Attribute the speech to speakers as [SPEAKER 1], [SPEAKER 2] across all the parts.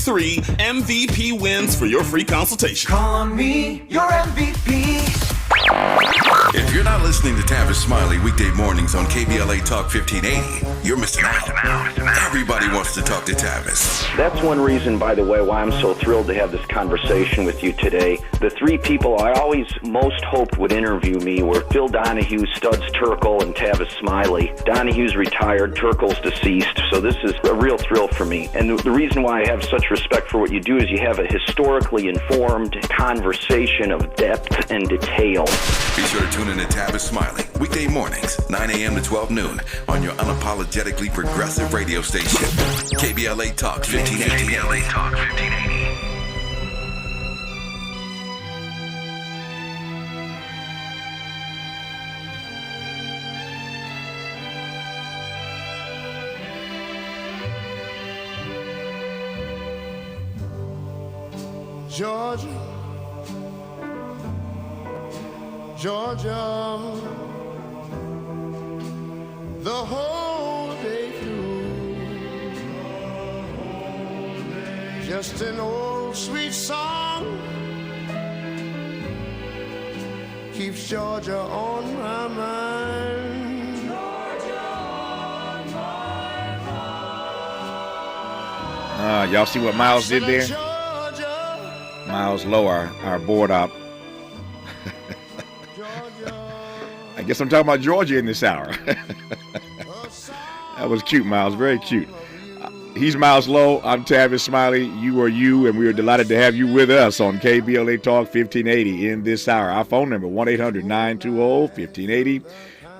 [SPEAKER 1] 3 MVP wins for your free consultation.
[SPEAKER 2] Call me your MVP.
[SPEAKER 3] If you're not listening to Tavis Smiley weekday mornings on KBLA Talk 1580, you're missing out. Everybody wants to talk to Tavis.
[SPEAKER 4] That's one reason, by the way, why I'm so thrilled to have this conversation with you today. The three people I always most hoped would interview me were Phil Donahue, Studs Terkel, and Tavis Smiley. Donahue's retired, Terkel's deceased, so this is a real thrill for me. And the reason why I have such respect for what you do is you have a historically informed conversation of depth and detail.
[SPEAKER 3] Be sure to tune in to Tavis Smiley weekday mornings, 9 a.m. to 12 noon on your unapologetically progressive radio station, KBLA Talk 1580. KBLA Talk 1580.
[SPEAKER 5] Georgia, Georgia, the whole day through, just an old sweet song keeps Georgia on my mind. Georgia on my
[SPEAKER 6] mind. Y'all see what Miles did there? Miles Lowe, our board op. I guess I'm talking about Georgia in this hour. That was cute, Miles. Very cute. He's Miles Lowe. I'm Tavis Smiley. You are you, and we are delighted to have you with us on KBLA Talk 1580 in this hour. Our phone number, 1-800-920-1580.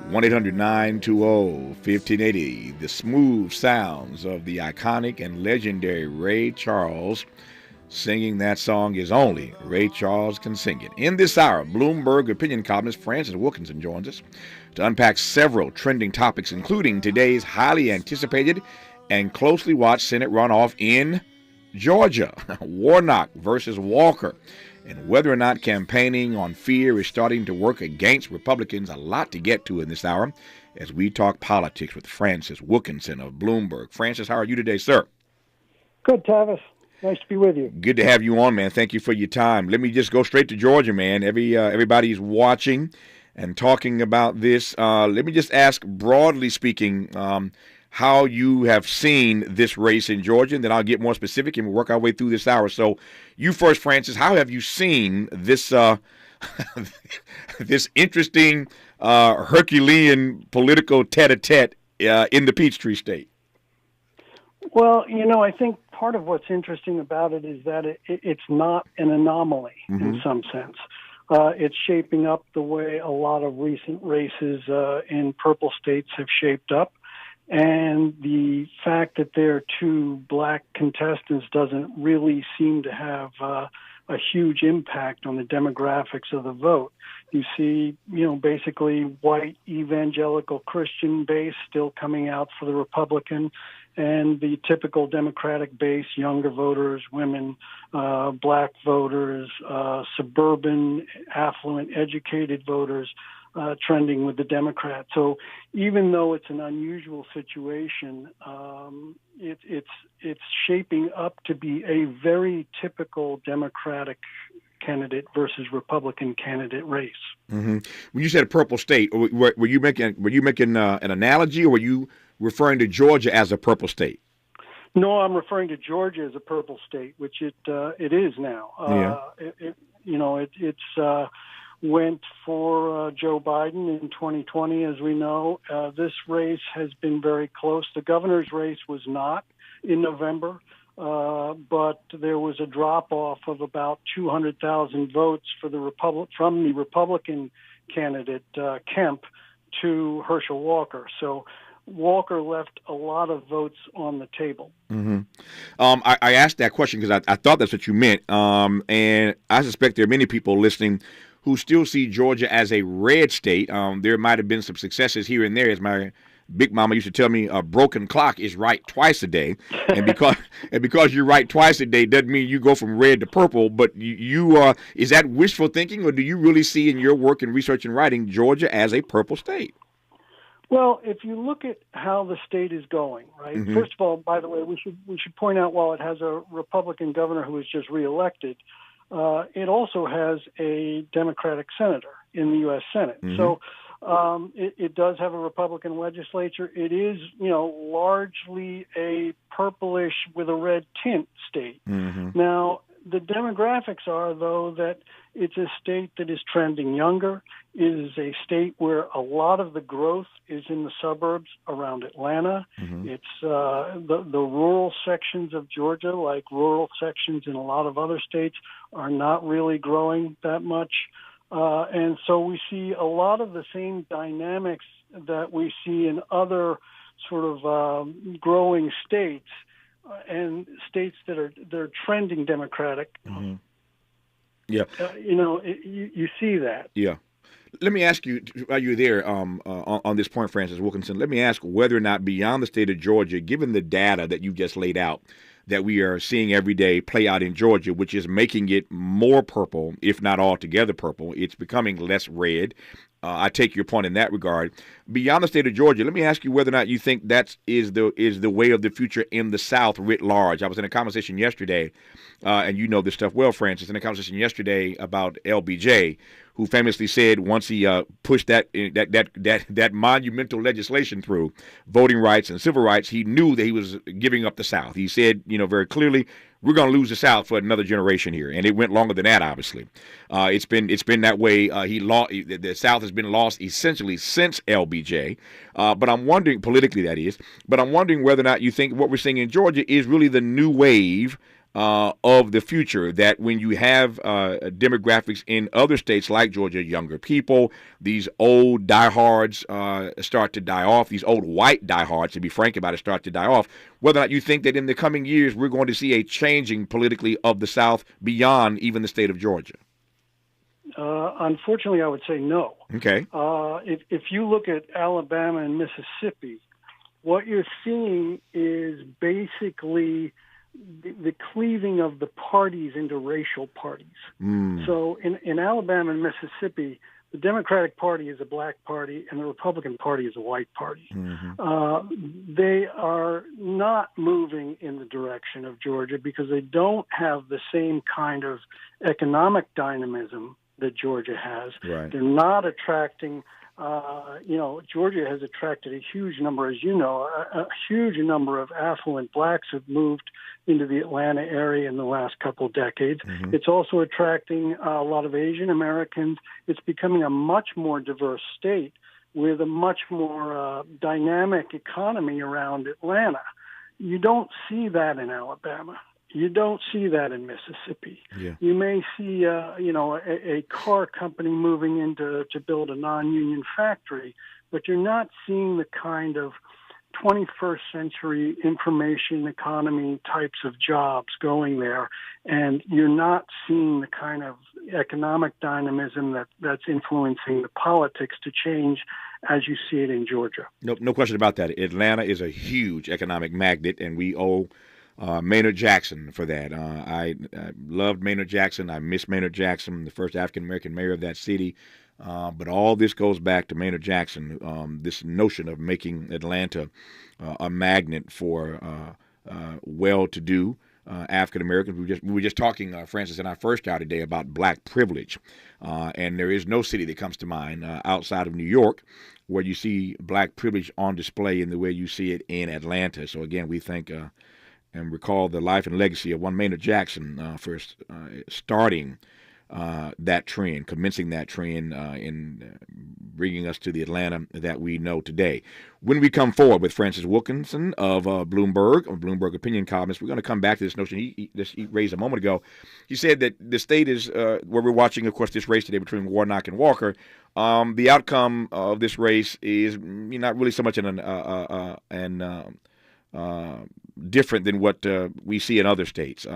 [SPEAKER 6] 1-800-920-1580. The smooth sounds of the iconic and legendary Ray Charles. Singing that song is only Ray Charles can sing it. In this hour, Bloomberg opinion columnist Francis Wilkinson joins us to unpack several trending topics, including today's highly anticipated and closely watched Senate runoff in Georgia, Warnock versus Walker, and whether or not campaigning on fear is starting to work against Republicans. A lot to get to in this hour as we talk politics with Francis Wilkinson of Bloomberg. Francis, how are you today, sir?
[SPEAKER 7] Good, Tavis. Nice to be with you.
[SPEAKER 6] Good to have you on, man. Thank you for your time. Let me just go straight to Georgia, man. Everybody's watching and talking about this. Let me just ask, broadly speaking, how you have seen this race in Georgia, and then I'll get more specific and we'll work our way through this hour. So you first, Francis, how have you seen this this interesting Herculean political tete-a-tete in the Peachtree State?
[SPEAKER 7] Well, I think part of what's interesting about it is that it's not an anomaly in some sense. It's shaping up the way a lot of recent races in purple states have shaped up. And the fact that there are two black contestants doesn't really seem to have a huge impact on the demographics of the vote. You see, basically white evangelical Christian base still coming out for the Republican, and the typical Democratic base, younger voters, women, black voters, suburban, affluent, educated voters, trending with the Democrats. So even though it's an unusual situation, it's shaping up to be a very typical Democratic candidate versus Republican candidate race.
[SPEAKER 6] Mm-hmm. When you said a purple state, were you making an analogy, or were you referring to Georgia as a purple state?
[SPEAKER 7] No, I'm referring to Georgia as a purple state, which it is now. It's went for Joe Biden in 2020, as we know. This race has been very close. The governor's race was not in November, but there was a drop-off of about 200,000 votes from the Republican candidate, Kemp, to Herschel Walker. So Walker left a lot of votes on the table.
[SPEAKER 6] Mm-hmm. I asked that question because I thought that's what you meant, and I suspect there are many people listening who still see Georgia as a red state. There might have been some successes here and there. As my big mama used to tell me, a broken clock is right twice a day. And because you're right twice a day doesn't mean you go from red to purple. But you is that wishful thinking, or do you really see in your work and research and writing Georgia as a purple state?
[SPEAKER 7] Well, if you look at how the state is going, right? First of all, by the way, we should point out while it has a Republican governor who was just reelected, it also has a Democratic senator in the U.S. Senate. So it does have a Republican legislature. It is, largely a purplish with a red tint state. Now, the demographics are, though, that it's a state that is trending younger. It is a state where a lot of the growth is in the suburbs around Atlanta. It's the rural sections of Georgia, like rural sections in a lot of other states, are not really growing that much. And so we see a lot of the same dynamics that we see in other sort of growing states and states that are trending Democratic.
[SPEAKER 6] Yeah.
[SPEAKER 7] You see that.
[SPEAKER 6] Yeah. Let me ask you, while you're there on this point, Francis Wilkinson, let me ask whether or not beyond the state of Georgia, given the data that you've just laid out, that we are seeing every day play out in Georgia, which is making it more purple, if not altogether purple. It's becoming less red. I take your point in that regard. Beyond the state of Georgia, let me ask you whether or not you think that is the way of the future in the South writ large. I was in a conversation yesterday, and you know this stuff well, Francis, in a conversation yesterday about LBJ, who famously said once he pushed that monumental legislation through, voting rights and civil rights, he knew that he was giving up the South. He said, very clearly, we're going to lose the South for another generation here, and it went longer than that. Obviously, it's been that way. The South has been lost essentially since LBJ. But I'm wondering, politically that is, but I'm wondering whether or not you think what we're seeing in Georgia is really the new wave of the future, that when you have demographics in other states like Georgia, younger people, these old diehards start to die off, these old white diehards, to be frank about it, start to die off, whether or not you think that in the coming years we're going to see a changing politically of the South beyond even the state of Georgia.
[SPEAKER 7] Unfortunately, I would say no.
[SPEAKER 6] Okay.
[SPEAKER 7] If you look at Alabama and Mississippi, what you're seeing is basically the cleaving of the parties into racial parties. So in Alabama and Mississippi, the Democratic Party is a black party and the Republican Party is a white party. They are not moving in the direction of Georgia because they don't have the same kind of economic dynamism that Georgia has.
[SPEAKER 6] Right.
[SPEAKER 7] They're not attracting Georgia has attracted a huge number, as you know, a huge number of affluent blacks have moved into the Atlanta area in the last couple decades. It's also attracting a lot of Asian Americans. It's becoming a much more diverse state with a much more dynamic economy around Atlanta. You don't see that in Alabama. You don't see that in Mississippi.
[SPEAKER 6] Yeah.
[SPEAKER 7] You may see, a car company moving in to build a non-union factory, but you're not seeing the kind of 21st century information economy types of jobs going there, and you're not seeing the kind of economic dynamism that's influencing the politics to change as you see it in Georgia.
[SPEAKER 6] No question about that. Atlanta is a huge economic magnet, and we owe Maynard Jackson for that. I loved Maynard Jackson. I miss Maynard Jackson, the first African-American mayor of that city. But all this goes back to Maynard Jackson, this notion of making Atlanta a magnet for well-to-do African-Americans. We were just talking, Francis and I first hour today, about black privilege. And there is no city that comes to mind outside of New York where you see black privilege on display in the way you see it in Atlanta. So, again, we think and recall the life and legacy of one Maynard Jackson for starting that trend, commencing that trend in bringing us to the Atlanta that we know today. When we come forward with Francis Wilkinson of Bloomberg Opinion Columnist, we're going to come back to this notion he raised a moment ago. He said that the state is, where we're watching, of course, this race today between Warnock and Walker. The outcome of this race is not really so much different than what we see in other states.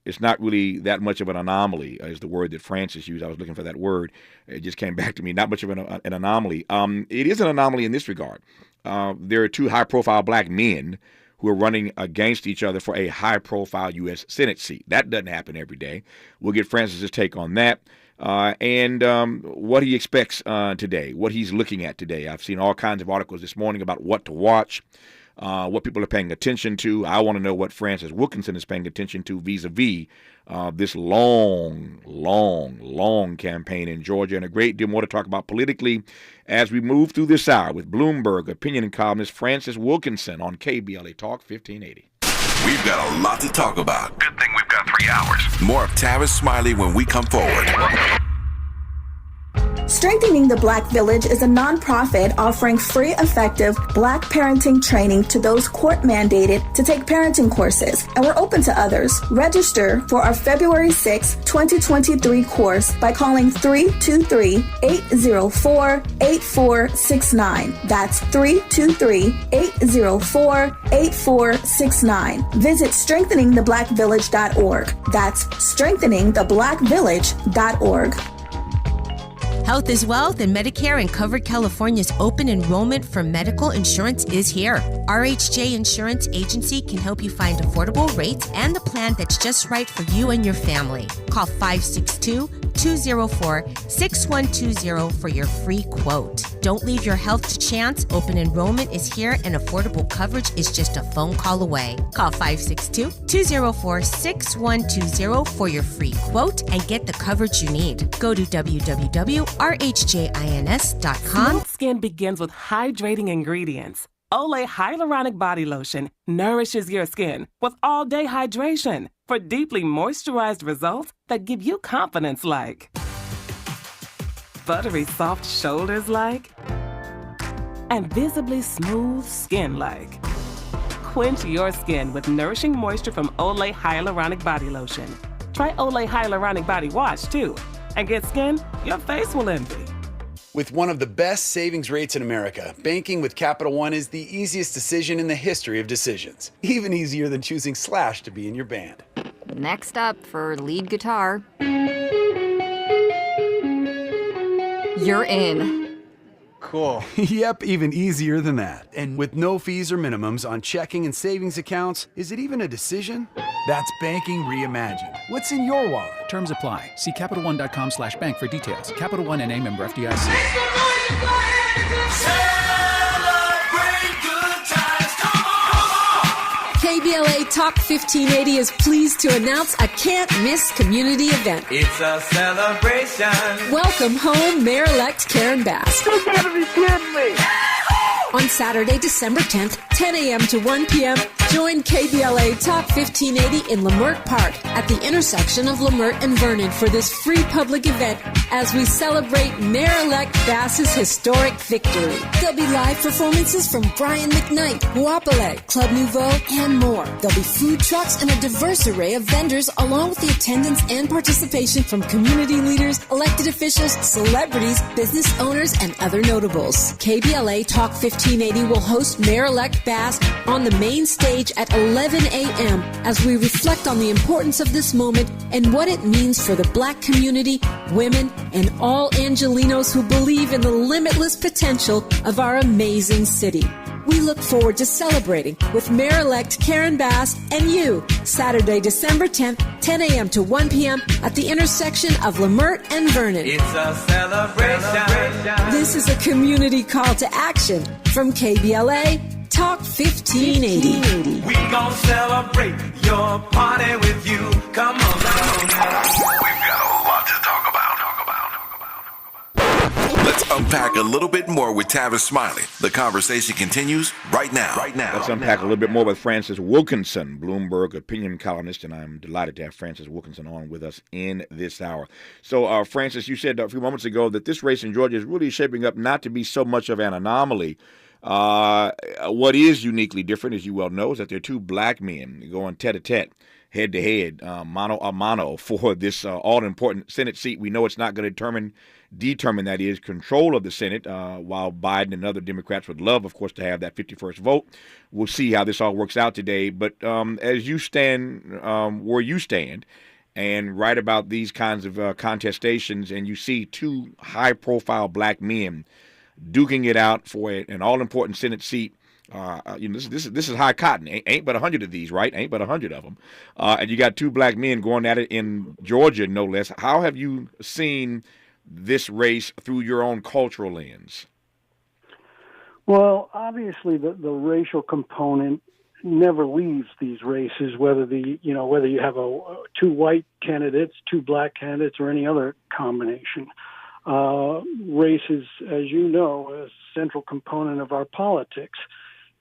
[SPEAKER 6] It's not really that much of an anomaly, is the word that Francis used. I was looking for that word. It just came back to me. Not much of an anomaly. It is an anomaly in this regard. There are two high-profile black men who are running against each other for a high-profile U.S. Senate seat. That doesn't happen every day. We'll get Francis's take on that. and what he expects today, what he's looking at today. I've seen all kinds of articles this morning about what to watch, what people are paying attention to. I want to know what Francis Wilkinson is paying attention to vis-a-vis this long campaign in Georgia, and a great deal more to talk about politically as we move through this hour with Bloomberg opinion columnist Francis Wilkinson on KBLA Talk 1580.
[SPEAKER 3] We've got a lot to talk about. Good thing we've got 3 hours. More of Tavis Smiley when we come forward.
[SPEAKER 8] Strengthening the Black Village is a nonprofit offering free, effective Black parenting training to those court-mandated to take parenting courses, and we're open to others. Register for our February 6, 2023 course by calling 323-804-8469. That's 323-804-8469. Visit strengtheningtheblackvillage.org. That's strengtheningtheblackvillage.org.
[SPEAKER 9] Health is Wealth and Medicare and Covered California's open enrollment for medical insurance is here. RHJ Insurance Agency can help you find affordable rates and the plan that's just right for you and your family. Call 562-204-6120 for your free quote. Don't leave your health to chance. Open enrollment is here and affordable coverage is just a phone call away. Call 562-204-6120 for your free quote and get the coverage you need. Go to www.rhjins.com.
[SPEAKER 10] Smooth skin begins with hydrating ingredients. Olay Hyaluronic Body Lotion nourishes your skin with all-day hydration for deeply moisturized results that give you confidence like buttery soft shoulders like and visibly smooth skin like. Quench your skin with nourishing moisture from Olay Hyaluronic Body Lotion. Try Olay Hyaluronic Body Wash too and get skin your face will envy.
[SPEAKER 11] With one of the best savings rates in America, banking with Capital One is the easiest decision in the history of decisions. Even easier than choosing Slash to be in your band.
[SPEAKER 12] Next up for lead guitar. You're in.
[SPEAKER 11] Cool. Yep, even easier than that. And with no fees or minimums on checking and savings accounts, is it even a decision? That's banking reimagined. What's in your wallet?
[SPEAKER 13] Terms apply. See CapitalOne.com/bank for details. Capital One N.A. member FDIC.
[SPEAKER 14] KBLA Talk 1580 is pleased to announce a can't-miss community event.
[SPEAKER 2] It's a celebration.
[SPEAKER 14] Welcome home, Mayor-elect Karen Bass.
[SPEAKER 2] You gotta be kidding me.
[SPEAKER 14] On Saturday, December 10th, 10 a.m. to 1 p.m., join KBLA Talk 1580 in Leimert Park at the intersection of Leimert and Vernon for this free public event as we celebrate Mayor-elect Bass's historic victory. There'll be live performances from Brian McKnight, Wapale, Club Nouveau, and more. There'll be food trucks and a diverse array of vendors along with the attendance and participation from community leaders, elected officials, celebrities, business owners, and other notables. KBLA Talk 1580 will host Mayor-elect Bass on the main stage at 11 a.m. as we reflect on the importance of this moment and what it means for the Black community, women, and all Angelinos who believe in the limitless potential of our amazing city. We look forward to celebrating with Mayor-elect Karen Bass and you, Saturday, December 10th, 10 a.m. to 1 p.m. at the intersection of Leimert and Vernon.
[SPEAKER 2] It's a celebration.
[SPEAKER 14] This is a community call to action from KBLA Talk 1580.
[SPEAKER 2] We gon' celebrate your party with you. Come on, come on now.
[SPEAKER 3] We've got a lot to talk about. Let's unpack a little bit more with Tavis Smiley. The conversation continues right now.
[SPEAKER 6] Let's unpack a little bit more with Francis Wilkinson, Bloomberg opinion columnist, and I'm delighted to have Francis Wilkinson on with us in this hour. So, Francis, you said a few moments ago that this race in Georgia is really shaping up not to be so much of an anomaly. What is uniquely different, as you well know, is that there are two black men going tete-a-tete, head-to-head, mano a mano for this all-important Senate seat. We know it's not going to determine that is control of the Senate, while Biden and other Democrats would love, of course, to have that 51st vote. We'll see how this all works out today. But as you stand where you stand and write about these kinds of contestations, and you see two high-profile black men duking it out for an all-important Senate seat, This is high cotton. Ain't but 100 of these, right? Ain't but 100 of them. And you got two black men going at it in Georgia, no less. How have you seen this race through your own cultural lens?
[SPEAKER 7] Well, obviously the racial component never leaves these races, whether you have two white candidates, two black candidates, or any other combination. Race is, as you know, a central component of our politics.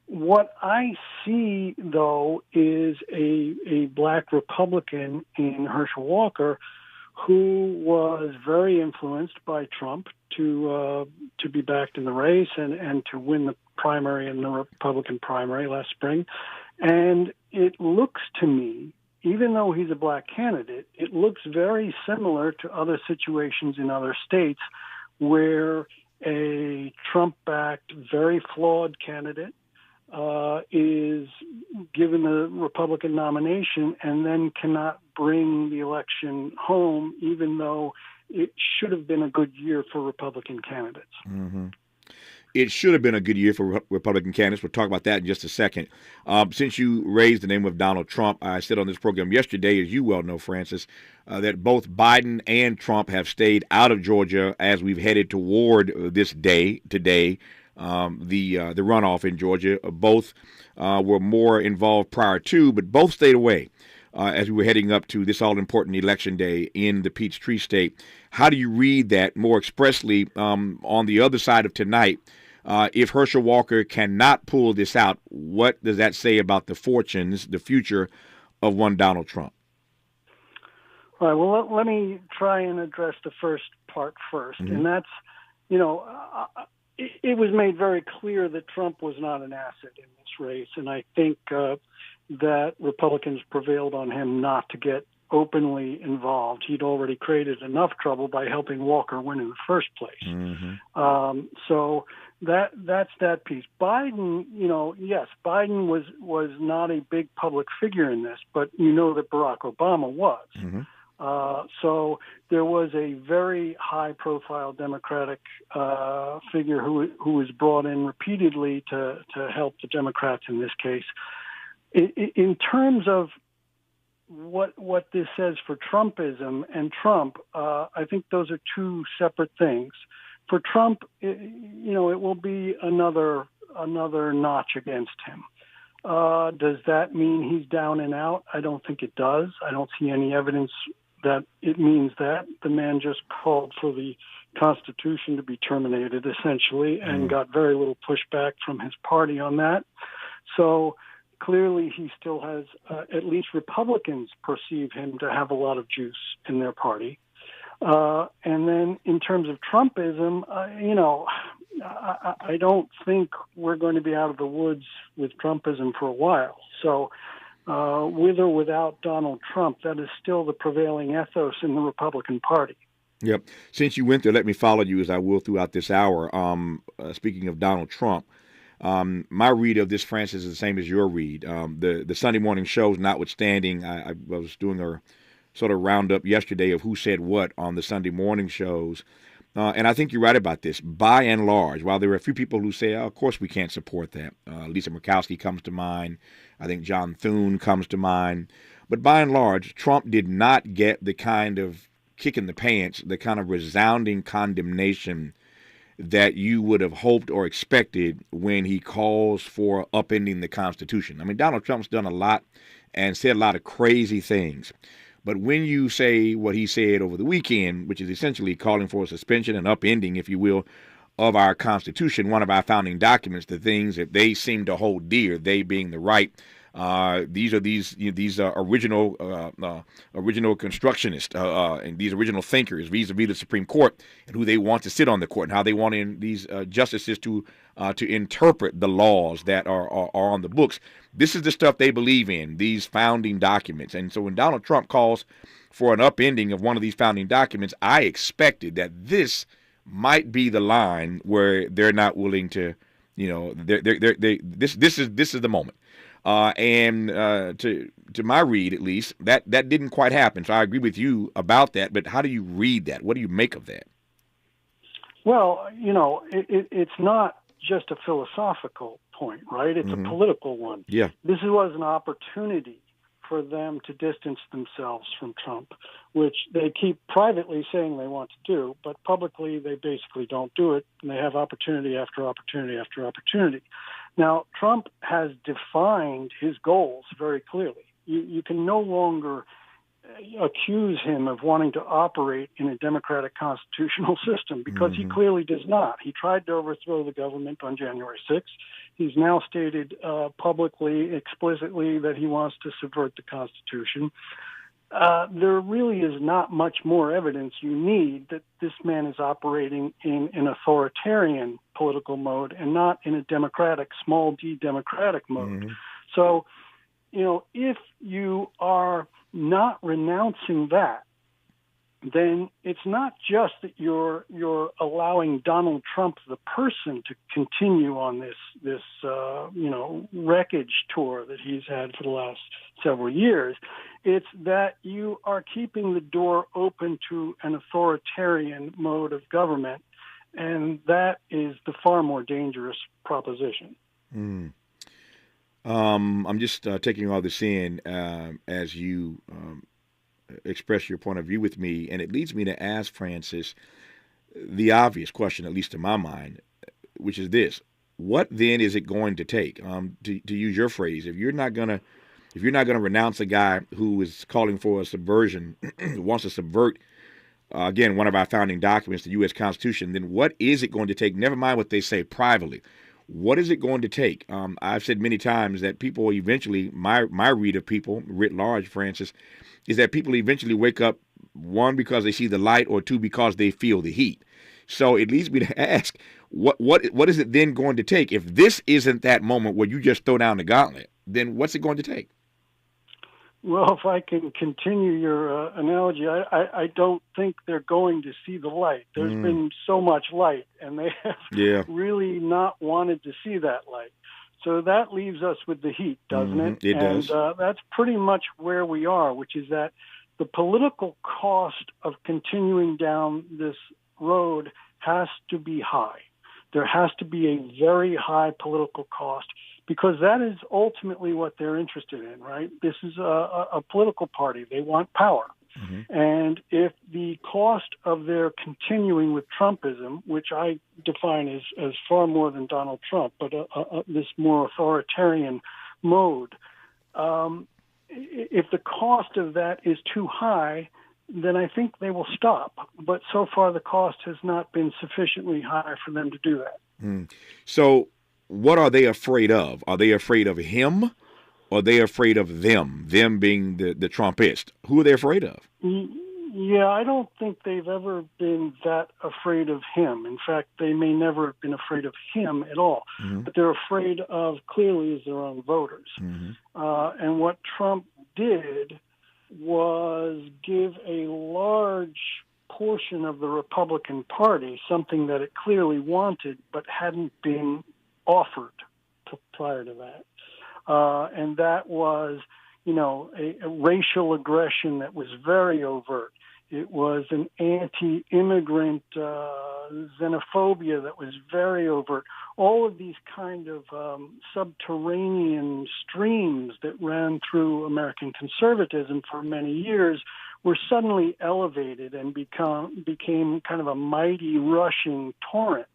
[SPEAKER 7] What I see, though, is a black Republican in Herschel Walker who was very influenced by Trump to be backed in the race and to win the primary in the Republican primary last spring. And it looks to me, even though he's a black candidate, it looks very similar to other situations in other states where a Trump-backed, very flawed candidate is given the Republican nomination and then cannot bring the election home, even though it should have been a good year for Republican candidates.
[SPEAKER 6] Mm-hmm. It should have been a good year for Republican candidates. We'll talk about that in just a second. Since you raised the name of Donald Trump, I said on this program yesterday, as you well know, Francis, that both Biden and Trump have stayed out of Georgia as we've headed toward this day today. The runoff in Georgia. Both were more involved prior to, but both stayed away as we were heading up to this all-important election day in the Peachtree State. How do you read that more expressly on the other side of tonight? If Herschel Walker cannot pull this out, what does that say about the fortunes, the future of one Donald Trump?
[SPEAKER 7] All right, well, let me try and address the first part first. Mm-hmm. And that's, it was made very clear that Trump was not an asset in this race, and I think that Republicans prevailed on him not to get openly involved. He'd already created enough trouble by helping Walker win in the first place. Mm-hmm. So that's that piece. Biden, yes, Biden was not a big public figure in this, but that Barack Obama was. Mm-hmm. So there was a very high-profile Democratic figure who was brought in repeatedly to help the Democrats in this case. In terms of what this says for Trumpism and Trump, I think those are two separate things. For Trump, it will be another notch against him. Does that mean he's down and out? I don't think it does. I don't see any evidence that it means that. The man just called for the Constitution to be terminated, essentially, and got very little pushback from his party on that. So clearly he still has, at least Republicans perceive him to have a lot of juice in their party. And then in terms of Trumpism, I don't think we're going to be out of the woods with Trumpism for a while. So with or without Donald Trump, that is still the prevailing ethos in the Republican Party.
[SPEAKER 6] Yep. Since you went there, let me follow you as I will throughout this hour. Speaking of Donald Trump, my read of this, Francis, is the same as your read. The Sunday morning shows notwithstanding, I was doing a sort of roundup yesterday of who said what on the Sunday morning shows. And I think you're right about this. By and large, while there are a few people who say, of course we can't support that. Lisa Murkowski comes to mind. I think John Thune comes to mind. But by and large, Trump did not get the kind of kick in the pants, the kind of resounding condemnation that you would have hoped or expected when he calls for upending the Constitution. I mean, Donald Trump's done a lot and said a lot of crazy things. But when you say what he said over the weekend, which is essentially calling for a suspension and upending, if you will, of our Constitution, one of our founding documents, the things that they seem to hold dear, they being the right, these are original constructionists and these original thinkers vis-a-vis the Supreme Court and who they want to sit on the court and how they want these justices to interpret the laws that are on the books. This is the stuff they believe in, these founding documents. And so when Donald Trump calls for an upending of one of these founding documents, I expected that this might be the line where they're not willing to, this is the moment. To my read, at least, that didn't quite happen. So I agree with you about that. But how do you read that? What do you make of that?
[SPEAKER 7] Well, it's not just a philosophical point, right? It's
[SPEAKER 6] Mhm.
[SPEAKER 7] a political one.
[SPEAKER 6] Yeah.
[SPEAKER 7] This was an opportunity for them to distance themselves from Trump, which they keep privately saying they want to do, but publicly they basically don't do it, and they have opportunity after opportunity after opportunity. Now, Trump has defined his goals very clearly. You can no longer accuse him of wanting to operate in a democratic constitutional system because he clearly does not. He tried to overthrow the government on January 6th. He's now stated publicly, explicitly, that he wants to subvert the Constitution. There really is not much more evidence you need that this man is operating in an authoritarian political mode and not in a democratic, small d democratic mode. So, if you are not renouncing that, then it's not just that you're allowing Donald Trump, the person, to continue on this wreckage tour that he's had for the last several years. It's that you are keeping the door open to an authoritarian mode of government, and that is the far more dangerous proposition.
[SPEAKER 6] I'm just taking all this in as you express your point of view with me, and it leads me to ask Francis the obvious question, at least to my mind, which is this: what then is it going to take? To use your phrase, if you're not gonna renounce a guy who is calling for a subversion, wants to subvert again one of our founding documents, the U.S. Constitution, then what is it going to take? Never mind what they say privately. What is it going to take? I've said many times that people eventually, my read of people writ large, Francis, is that people eventually wake up, one, because they see the light, or two, because they feel the heat. So it leads me to ask, what is it then going to take? If this isn't that moment where you just throw down the gauntlet, then what's it going to take?
[SPEAKER 7] Well, if I can continue your analogy, I don't think they're going to see the light. There's been so much light, and they have really not wanted to see that light. So that leaves us with the heat, doesn't it?
[SPEAKER 6] It does.
[SPEAKER 7] And that's pretty much where we are, which is that the political cost of continuing down this road has to be high. There has to be a very high political cost, because that is ultimately what they're interested in, right? This is a political party. They want power. And if the cost of their continuing with Trumpism, which I define as far more than Donald Trump, but this more authoritarian mode, if the cost of that is too high, then I think they will stop. But so far the cost has not been sufficiently high for them to do that.
[SPEAKER 6] So what are they afraid of? Are they afraid of him, or are they afraid of them being the Trumpist? Who are they afraid of?
[SPEAKER 7] Yeah, I don't think they've ever been that afraid of him. In fact, they may never have been afraid of him at all. But they're afraid of, clearly, is their own voters. And what Trump did was give a large portion of the Republican Party something that it clearly wanted but hadn't been offered prior to that. And that was, a racial aggression that was very overt. It was an anti-immigrant xenophobia that was very overt. All of these kind of subterranean streams that ran through American conservatism for many years were suddenly elevated and became kind of a mighty rushing torrent.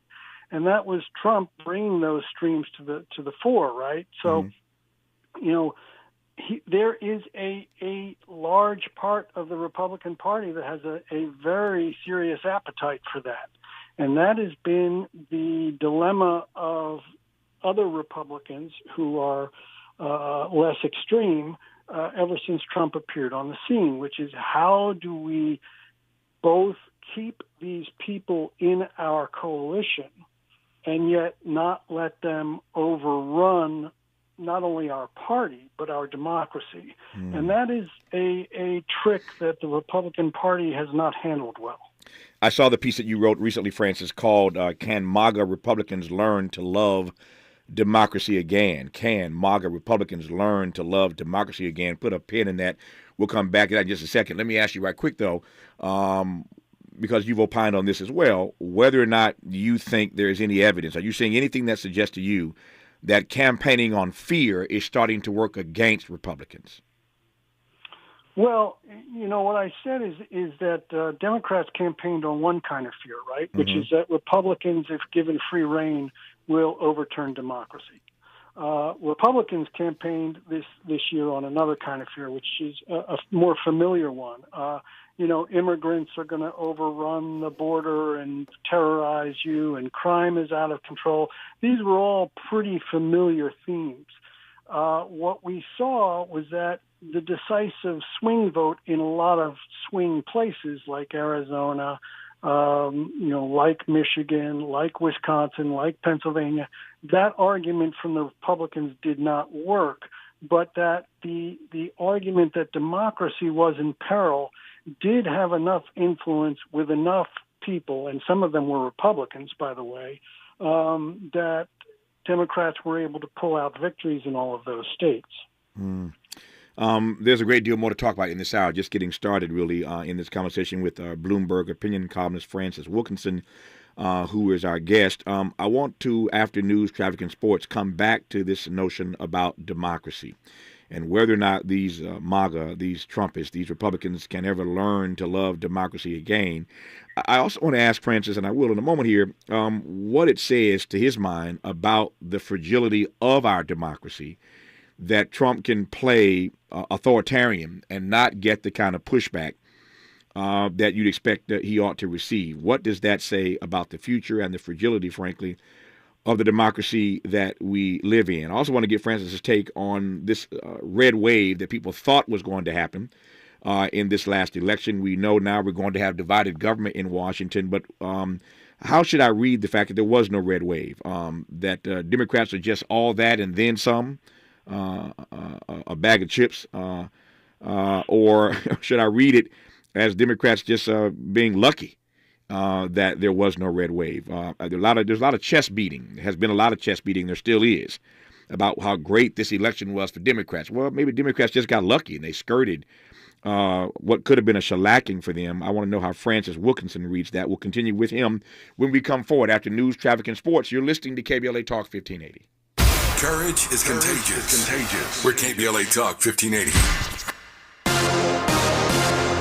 [SPEAKER 7] And that was Trump bringing those streams to the fore, right? So, there is a large part of the Republican Party that has a very serious appetite for that. And that has been the dilemma of other Republicans who are less extreme ever since Trump appeared on the scene, which is, how do we both keep these people in our coalition and yet not let them overrun not only our party, but our democracy. And that is a trick that the Republican Party has not handled well.
[SPEAKER 6] I saw the piece that you wrote recently, Francis, called Can MAGA Republicans Learn to Love Democracy Again? Can MAGA Republicans learn to love democracy again? Put a pin in that. We'll come back to that in just a second. Let me ask you right quick, though, because you've opined on this as well, whether or not you think there is any evidence. Are you seeing anything that suggests to you that campaigning on fear is starting to work against Republicans?
[SPEAKER 7] Well, what I said is that Democrats campaigned on one kind of fear, right, which is that Republicans, if given free rein, will overturn democracy. Republicans campaigned this year on another kind of fear, which is a more familiar one. Immigrants are going to overrun the border and terrorize you, and crime is out of control. These were all pretty familiar themes. What we saw was that the decisive swing vote in a lot of swing places like Arizona, like Michigan, like Wisconsin, like Pennsylvania, that argument from the Republicans did not work, but that the argument that democracy was in peril did have enough influence with enough people, and some of them were Republicans, by the way, that Democrats were able to pull out victories in all of those states.
[SPEAKER 6] There's a great deal more to talk about in this hour. Just getting started, really, in this conversation with Bloomberg opinion columnist Francis Wilkinson, who is our guest. I want to, after news, traffic, and sports, come back to this notion about democracy and whether or not these MAGA, these Trumpists, these Republicans can ever learn to love democracy again. I also want to ask Francis, and I will in a moment here, what it says to his mind about the fragility of our democracy, that Trump can play authoritarian and not get the kind of pushback that you'd expect that he ought to receive. What does that say about the future and the fragility, frankly, of the democracy that we live in? I also want to get Francis's take on this red wave that people thought was going to happen in this last election. We know now we're going to have divided government in Washington, but how should I read the fact that there was no red wave, that Democrats are just all that and then some, a bag of chips, or should I read it as Democrats just being lucky that there was no red wave? There's a lot of chest beating. There has been a lot of chest beating. There still is, about how great this election was for Democrats. Well, maybe Democrats just got lucky and they skirted what could have been a shellacking for them. I want to know how Francis Wilkinson reads that. We'll continue with him when we come forward after news, traffic, and sports. You're listening to KBLA Talk 1580.
[SPEAKER 3] Courage is contagious. We're KBLA Talk 1580.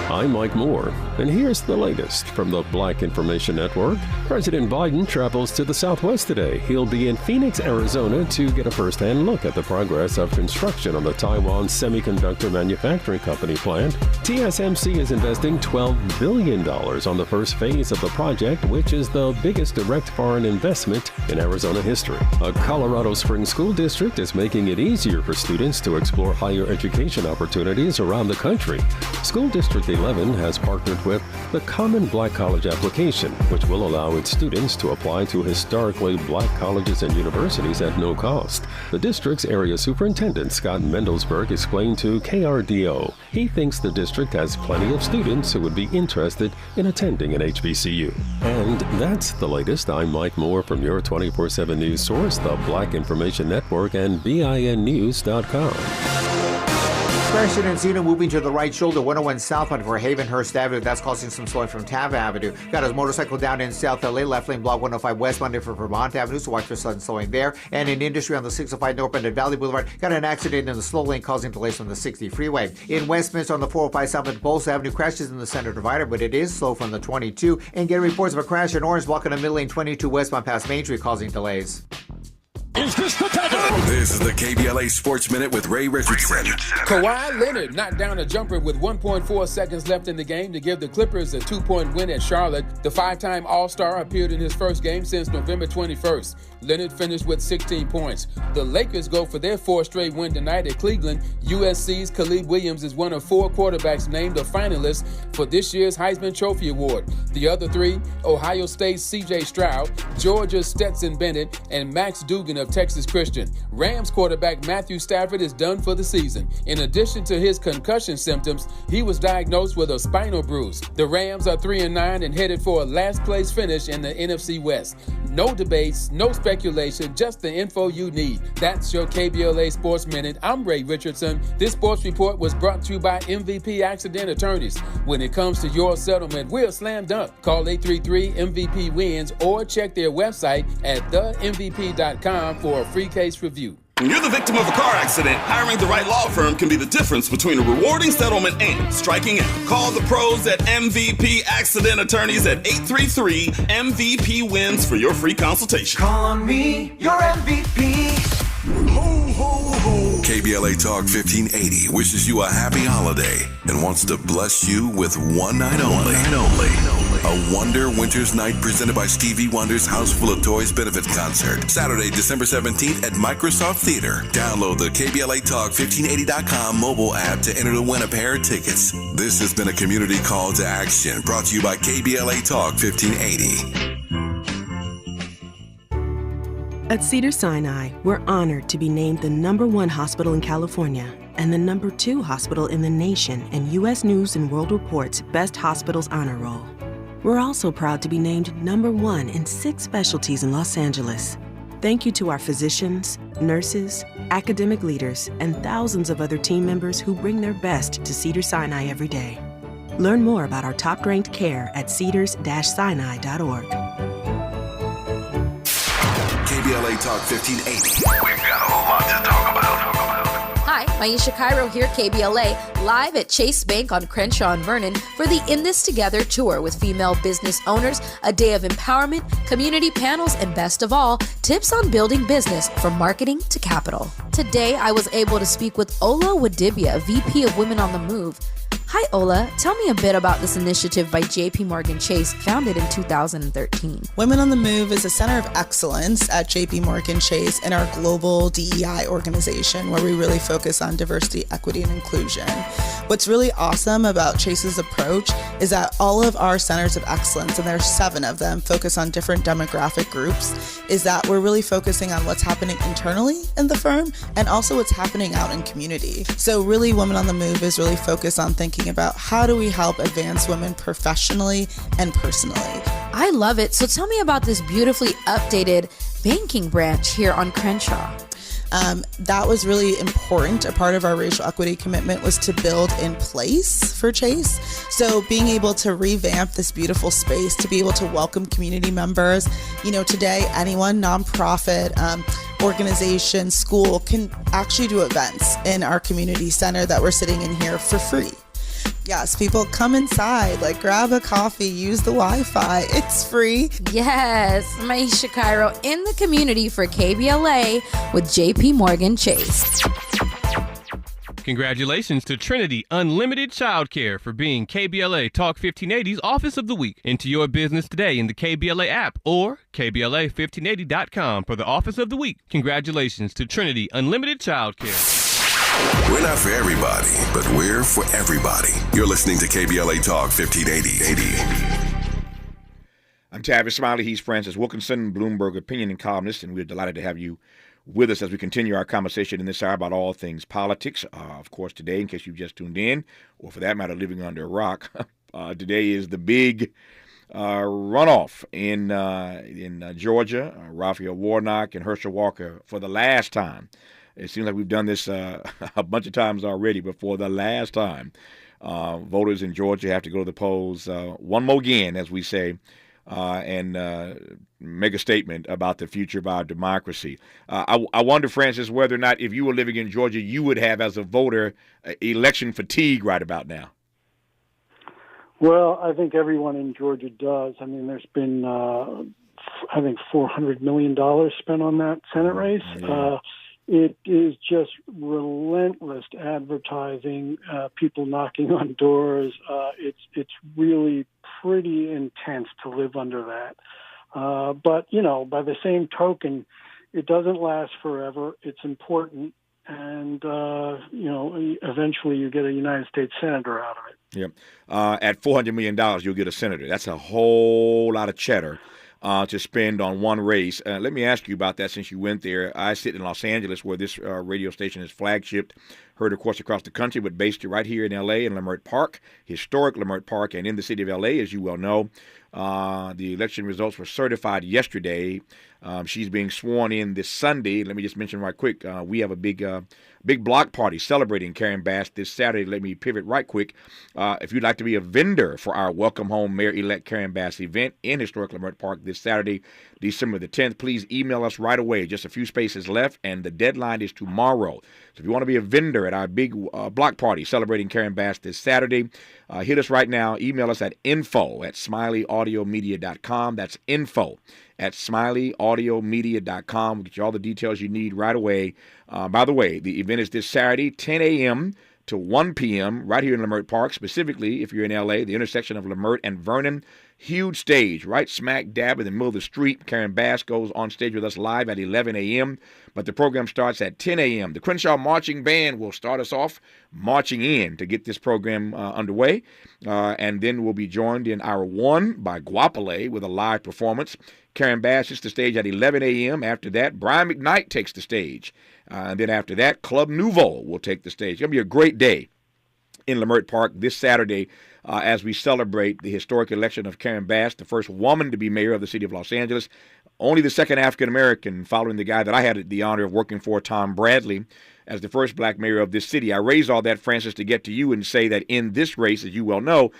[SPEAKER 15] I'm Mike Moore, and here's the latest from the Black Information Network. President Biden travels to the Southwest today. He'll be in Phoenix, Arizona to get a first-hand look at the progress of construction on the Taiwan Semiconductor Manufacturing Company plant. TSMC is investing $12 billion on the first phase of the project, which is the biggest direct foreign investment in Arizona history. A Colorado Springs school district is making it easier for students to explore higher education opportunities around the country. School District 11 has partnered with the Common Black College application, which will allow its students to apply to historically black colleges and universities at no cost. The district's area superintendent, Scott Mendelsberg, explained to KRDO he thinks the district has plenty of students who would be interested in attending an HBCU. And that's the latest. I'm Mike Moore from your 24/7 news source, the Black Information Network, and BINnews.com.
[SPEAKER 16] Crash in Encino moving to the right shoulder, 101 southbound for Havenhurst Avenue. That's causing some slowing from Tav Avenue. Got his motorcycle down in South LA, left lane block 105 westbound for Vermont Avenue, so watch for sudden slowing there. And in Industry on the 605 northbound at Valley Boulevard, got an accident in the slow lane causing delays on the 60 freeway. In Westminster on the 405 southbound Bowles Avenue, crashes in the center divider, but it is slow from the 22. And get reports of a crash in Orange block on the middle lane 22 westbound past Main Street causing delays.
[SPEAKER 3] Is this the time? This is the KBLA Sports Minute with Ray Richardson.
[SPEAKER 17] Kawhi Leonard knocked down a jumper with 1.4 seconds left in the game to give the Clippers a 2-point win at Charlotte. The five-time All-Star appeared in his first game since November 21st. Leonard finished with 16 points. The Lakers go for their fourth straight win tonight at Cleveland. USC's Khalid Williams is one of four quarterbacks named a finalist for this year's Heisman Trophy Award. The other three, Ohio State's C.J. Stroud, Georgia's Stetson Bennett, and Max Duggan of Texas Christian. Rams quarterback Matthew Stafford is done for the season. In addition to his concussion symptoms, he was diagnosed with a spinal bruise. The Rams are 3-9 and headed for a last-place finish in the NFC West. No debates, no speculation, just the info you need. That's your KBLA Sports Minute. I'm Ray Richardson. This sports report was brought to you by MVP Accident Attorneys. When it comes to your settlement, we're slam dunk. Call 833-MVP-WINS or check their website at themvp.com up for a free case review.
[SPEAKER 1] When you're the victim of a car accident, hiring the right law firm can be the difference between a rewarding settlement and striking out. Call the pros at MVP Accident Attorneys at 833-MVP-WINS for your free consultation.
[SPEAKER 2] Call on me, your MVP.
[SPEAKER 3] Ho, ho, ho. KBLA Talk 1580 wishes you a happy holiday and wants to bless you with one night only. A Wonder Winter's Night presented by Stevie Wonder's House Full of Toys benefit concert. Saturday, December 17th at Microsoft Theater. Download the KBLA Talk 1580.com mobile app to enter to win a pair of tickets. This has been a community call to action brought to you by KBLA Talk 1580.
[SPEAKER 18] At Cedars-Sinai, we're honored to be named the #1 hospital in California and the #2 hospital in the nation in U.S. News & World Report's Best Hospitals Honor Roll. We're also proud to be named #1 in 6 specialties in Los Angeles. Thank you to our physicians, nurses, academic leaders, and thousands of other team members who bring their best to Cedars-Sinai every day. Learn more about our top-ranked care at cedars-sinai.org.
[SPEAKER 3] KBLA Talk 1580. We've got a lot to talk about.
[SPEAKER 19] Hi, Maisha Cairo here, KBLA, live at Chase Bank on Crenshaw and Vernon for the In This Together tour with female business owners, a day of empowerment, community panels, and best of all, tips on building business from marketing to capital. Today, I was able to speak with Ola Wadibia, VP of Women on the Move. Hi, Ola. Tell me a bit about this initiative by JP Morgan Chase, founded in 2013.
[SPEAKER 20] Women on the Move is a center of excellence at JP Morgan Chase in our global DEI organization, where we really focus on diversity, equity, and inclusion. What's really awesome about Chase's approach is that all of our centers of excellence, and there's 7 of them, focus on different demographic groups, is that we're really focusing on what's happening internally in the firm and also what's happening out in community. So really, Women on the Move is really focused on thinking about how do we help advance women professionally and personally.
[SPEAKER 19] I love it. So tell me about this beautifully updated banking branch here on Crenshaw.
[SPEAKER 20] That was really important. A part of our racial equity commitment was to build in place for Chase. So being able to revamp this beautiful space, to be able to welcome community members, today anyone, nonprofit, organization, school can actually do events in our community center that we're sitting in here for free. Yes, people come inside, grab a coffee, use the Wi-Fi. It's free.
[SPEAKER 19] Yes, Maisha Cairo in the community for KBLA with JP Morgan Chase.
[SPEAKER 21] Congratulations to Trinity Unlimited Childcare for being KBLA Talk 1580's Office of the Week. Into your business today in the KBLA app or KBLA1580.com for the Office of the Week. Congratulations to Trinity Unlimited Childcare.
[SPEAKER 3] We're not for everybody, but we're for everybody. You're listening to KBLA Talk 1580.
[SPEAKER 6] I'm Tavis Smiley. He's Francis Wilkinson, Bloomberg opinion and columnist, and we're delighted to have you with us as we continue our conversation in this hour about all things politics. Of course, today, in case you've just tuned in, or for that matter, living under a rock, today is the big runoff in Georgia. Raphael Warnock and Herschel Walker for the last time. It seems like we've done this a bunch of times already, but for the last time, voters in Georgia have to go to the polls one more again, as we say, and make a statement about the future of our democracy. I wonder, Francis, whether or not if you were living in Georgia, you would have, as a voter, election fatigue right about now.
[SPEAKER 7] Well, I think everyone in Georgia does. I mean, there's been, I think, $400 million spent on that Senate race.
[SPEAKER 6] Yeah.
[SPEAKER 7] It is just relentless advertising, people knocking on doors. It's really pretty intense to live under that. But, by the same token, it doesn't last forever. It's important. And, eventually you get a United States senator out of it.
[SPEAKER 6] Yep. At $400 million, you'll get a senator. That's a whole lot of cheddar to spend on one race. Let me ask you about that since you went there. I sit in Los Angeles, where this radio station is flagship heard, of course, across the country, but based right here in L.A. in Leimert Park, historic Leimert Park, and in the city of L.A., as you well know. The election results were certified yesterday. She's being sworn in this Sunday. Let me just mention right quick, we have a big block party celebrating Karen Bass this Saturday. Let me pivot right quick. If you'd like to be a vendor for our Welcome Home Mayor-elect Karen Bass event in historic Leimert Park this Saturday, December the 10th, please email us right away. Just a few spaces left, and the deadline is tomorrow. So if you want to be a vendor at our big block party celebrating Karen Bass this Saturday, hit us right now. Email us at info@smileyAudiomedia.com. That's info@smileyAudiomedia.com. We'll get you all the details you need right away. By the way, the event is this Saturday, 10 a.m. to 1 p.m. right here in Leimert Park, specifically if you're in L.A., the intersection of Leimert and Vernon. Huge stage, right smack dab in the middle of the street. Karen Bass goes on stage with us live at 11 a.m., but the program starts at 10 a.m. The Crenshaw Marching Band will start us off marching in to get this program underway, and then we'll be joined in hour one by Guapale with a live performance. Karen Bass hits the stage at 11 a.m. After that, Brian McKnight takes the stage. And then after that, Club Nouveau will take the stage. It's going to be a great day in Leimert Park this Saturday as we celebrate the historic election of Karen Bass, the first woman to be mayor of the city of Los Angeles, only the second African-American, following the guy that I had the honor of working for, Tom Bradley, as the first black mayor of this city. I raise all that, Francis, to get to you and say that in this race, as you well know,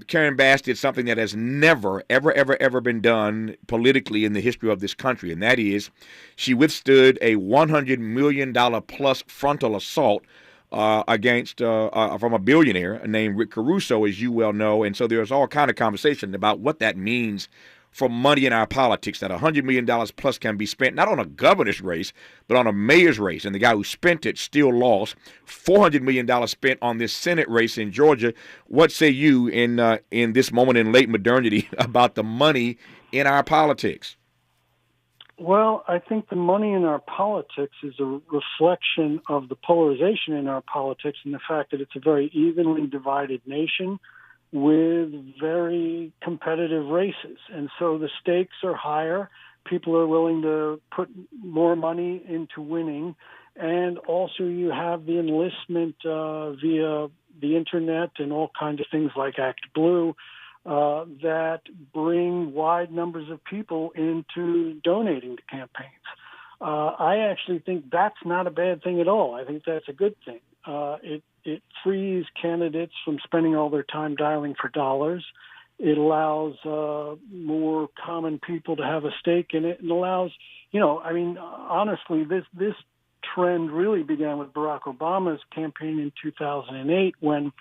[SPEAKER 6] Karen Bass did something that has never, ever been done politically in the history of this country, and that is she withstood a $100 million plus frontal assault against from a billionaire named Rick Caruso, as you well know. And so there's all kind of conversation about what that means for money in our politics, that $100 million plus can be spent not on a governor's race, but on a mayor's race. And the guy who spent it still lost. $400 million spent on this Senate race in Georgia. What say you in this moment in late modernity about the money in our politics?
[SPEAKER 7] Well, I think the money in our politics is a reflection of the polarization in our politics and the fact that it's a very evenly divided nation with very competitive races. And so the stakes are higher. People are willing to put more money into winning. And also you have the enlistment via the internet and all kinds of things like Act Blue that bring wide numbers of people into donating to campaigns. I actually think that's not a bad thing at all. I think that's a good thing. It frees candidates from spending all their time dialing for dollars. It allows more common people to have a stake in it, and allows, honestly, this trend really began with Barack Obama's campaign in 2008 when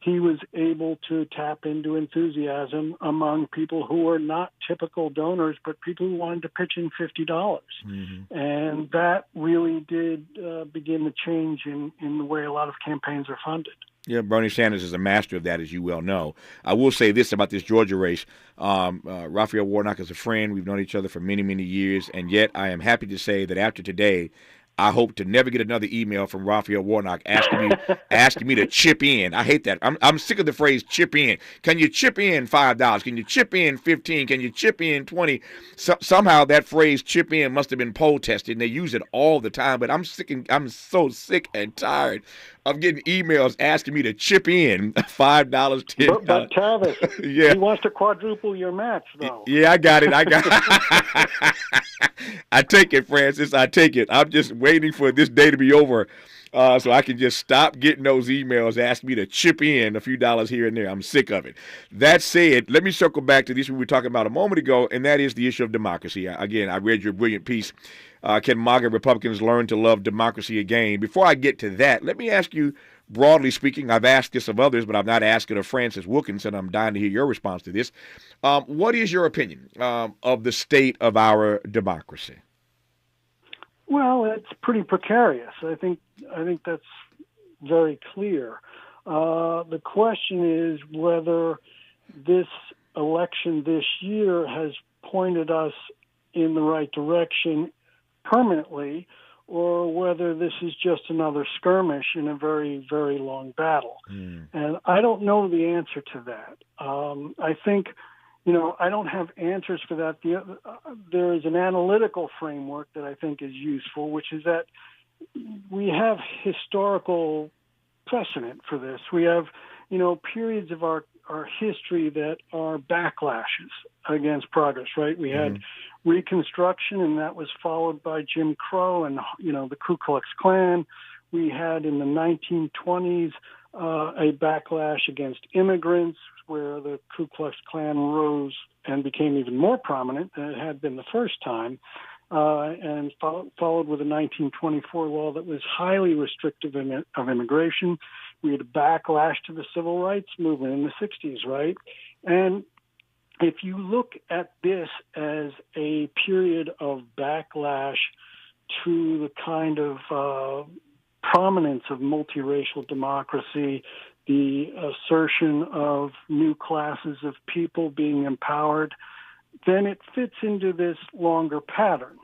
[SPEAKER 7] he was able to tap into enthusiasm among people who were not typical donors, but people who wanted to pitch in $50. Mm-hmm. And that really did begin the change in the way a lot of campaigns are funded.
[SPEAKER 6] Yeah, Bernie Sanders is a master of that, as you well know. I will say this about this Georgia race. Raphael Warnock is a friend. We've known each other for many, many years, and yet I am happy to say that after today, I hope to never get another email from Raphael Warnock asking me to chip in. I hate that. I'm sick of the phrase chip in. Can you chip in $5? Can you chip in $15? Can you chip in $20? Somehow that phrase chip in must have been poll tested, and they use it all the time. But I'm so sick and tired of getting emails asking me to chip in $5, $10.
[SPEAKER 7] But Tavis,
[SPEAKER 6] yeah.
[SPEAKER 7] He wants to quadruple your match, though.
[SPEAKER 6] Yeah, I got it. I take it, Francis. I take it. I'm just waiting for this day to be over so I can just stop getting those emails asking me to chip in a few dollars here and there. I'm sick of it. That said, let me circle back to this we were talking about a moment ago, and that is the issue of democracy. Again, I read your brilliant piece, Can MAGA Republicans Learn to Love Democracy Again? Before I get to that, let me ask you, broadly speaking, I've asked this of others, but I've not asked it of Francis Wilkinson. I'm dying to hear your response to this. What is your opinion of the state of our democracy?
[SPEAKER 7] Well, it's pretty precarious. I think that's very clear. The question is whether this election this year has pointed us in the right direction permanently, or whether this is just another skirmish in a very, very long battle. And I don't know the answer to that. I think, I don't have answers for that. There is an analytical framework that I think is useful, which is that we have historical precedent for this. We have, periods of our history that are backlashes against progress, right? We had Reconstruction, and that was followed by Jim Crow and, the Ku Klux Klan. We had in the 1920s a backlash against immigrants, where the Ku Klux Klan rose and became even more prominent than it had been the first time, and followed with a 1924 law that was highly restrictive of immigration. We had a backlash to the civil rights movement in the 60s, right? And if you look at this as a period of backlash to the kind of prominence of multiracial democracy, the assertion of new classes of people being empowered, then it fits into this longer pattern.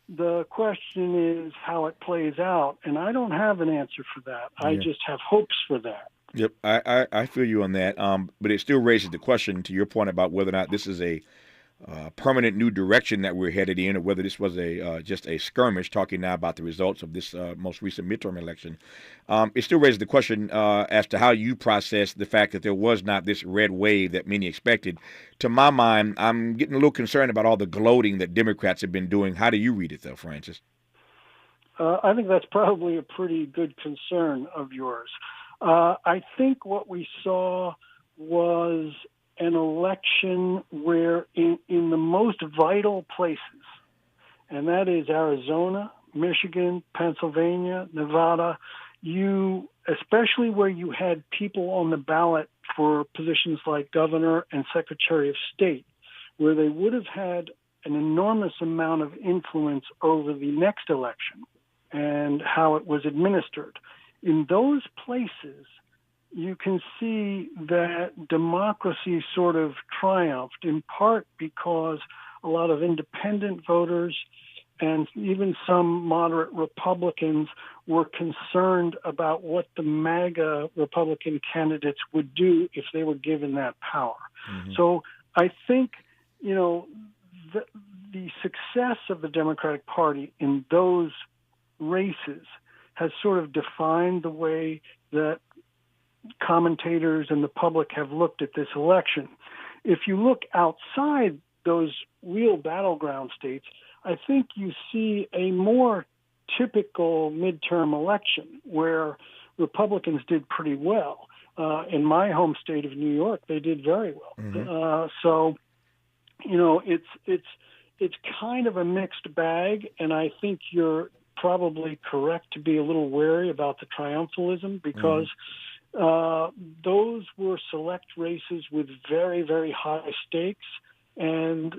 [SPEAKER 7] The question is how it plays out, and I don't have an answer for that. I just have hopes for that.
[SPEAKER 6] Yep, I feel you on that. But it still raises the question, to your point, about whether or not this is a permanent new direction that we're headed in, or whether this was just a skirmish, talking now about the results of this most recent midterm election. It still raises the question as to how you process the fact that there was not this red wave that many expected. To my mind, I'm getting a little concerned about all the gloating that Democrats have been doing. How do you read it, though, Francis?
[SPEAKER 7] I think that's probably a pretty good concern of yours. I think what we saw was an election where in the most vital places, and that is Arizona, Michigan, Pennsylvania, Nevada, especially where you had people on the ballot for positions like governor and secretary of state, where they would have had an enormous amount of influence over the next election and how it was administered. In those places, you can see that democracy sort of triumphed, in part because a lot of independent voters and even some moderate Republicans were concerned about what the MAGA Republican candidates would do if they were given that power. So I think, the success of the Democratic Party in those races has sort of defined the way that commentators and the public have looked at this election. If you look outside those real battleground states, I think you see a more typical midterm election where Republicans did pretty well. In my home state of New York, they did very well. So, it's kind of a mixed bag, and I think you're probably correct to be a little wary about the triumphalism, because those were select races with very, very high stakes. And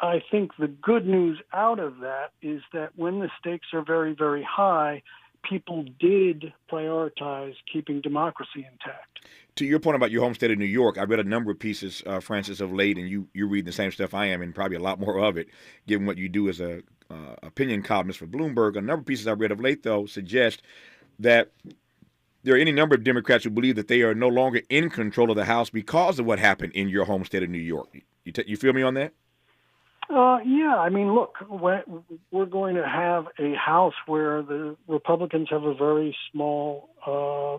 [SPEAKER 7] I think the good news out of that is that when the stakes are very, very high, people did prioritize keeping democracy intact.
[SPEAKER 6] To your point about your home state of New York, I read a number of pieces, Francis, of late, and you read the same stuff I am, and probably a lot more of it, given what you do as a opinion columnist for Bloomberg. A number of pieces I read of late, though, suggest that there are any number of Democrats who believe that they are no longer in control of the House because of what happened in your home state of New York. You feel me on that?
[SPEAKER 7] Yeah, I mean, look, we're going to have a House where the Republicans have a very small